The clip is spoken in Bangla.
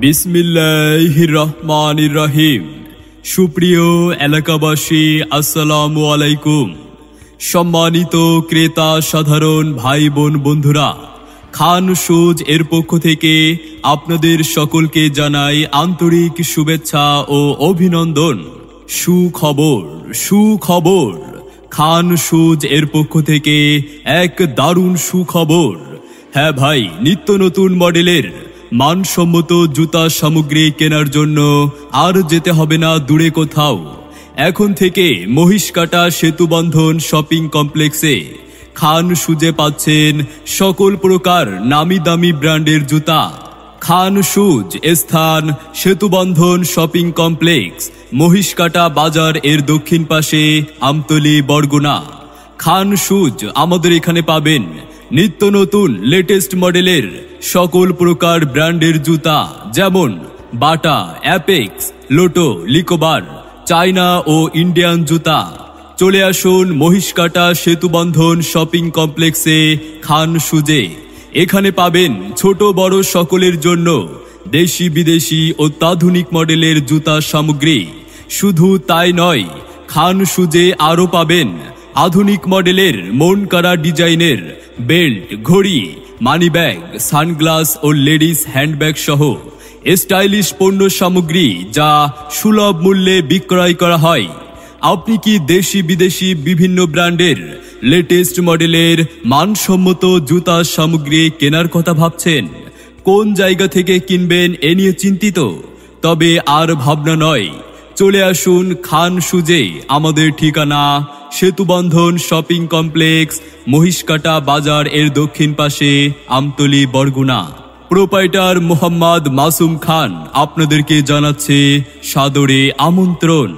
বিসমিল্লাহির রহমানির রহিম। সুপ্রিয় এলাকাবাসী, আসসালামু আলাইকুম। সম্মানিত ক্রেতা সাধারণ ভাই বোন বন্ধুরা, খান শুজ এর পক্ষ থেকে আপনাদের সকলকে জানাই আন্তরিক শুভেচ্ছা ও অভিনন্দন। সুখবর সুখবর, খান শুজ এর পক্ষ থেকে এক দারুণ সুখবর। হ্যাঁ ভাই, নিত্য নতুন মডেলের মানসম্মত জুতা সামগ্রী কেনার জন্য আর যেতে হবে না দূরে কোথাও। এখন থেকে মহিষকাটা সেতুবন্ধন শপিং কমপ্লেক্সে খান শুজে পাচ্ছেন সকল প্রকার নামি দামি ব্র্যান্ডের জুতা। খান শুজ স্থান সেতুবন্ধন শপিং কমপ্লেক্স, মহিষকাটা বাজার এর দক্ষিণ পাশে, আমতলী, বরগুনা। খান শুজ আমাদের এখানে পাবেন নিত্য নতুন লেটেস্ট মডেলের সকল প্রকার ব্র্যান্ডের জুতা, যেমন বাটা, অ্যাপেক্স, লোটো, লিকোবার, চায়না ও ইন্ডিয়ান জুতা। চলে আসুন মহিষকাটা সেতুবন্ধন শপিং কমপ্লেক্সে খান শুজে। এখানে পাবেন ছোট বড় সকলের জন্য দেশি বিদেশি অত্যাধুনিক মডেলের জুতা সামগ্রী। শুধু তাই নয়, খান শুজে আরও পাবেন আধুনিক মডেলের মন করা ডিজাইনের বেল্ট, ঘড়ি, মানিব্যাগ, সানগ্লাস ও লেডিস হ্যান্ডব্যাগ সহ স্টাইলিশ পণ্য সামগ্রী, যা সুলভ মূল্যে বিক্রয় করা হয়। আপনি কি দেশি বিদেশি বিভিন্ন ব্র্যান্ডের লেটেস্ট মডেলের মানসম্মত জুতা সামগ্রী কেনার কথা ভাবছেন? কোন জায়গা থেকে কিনবেন এ নিয়ে চিন্তিত? তবে আর ভাবনা নয়, চলে আসুন খান শুজে। আমাদের ঠিকানা সেতুবন্ধন শপিং কমপ্লেক্স, মহিষকাটা বাজার এর দক্ষিণ পাশে, আমতলী, বরগুনা। প্রোপাইটার মোহাম্মদ মাসুম খান আপনাদেরকে জানাচ্ছে সাদরে আমন্ত্রণ।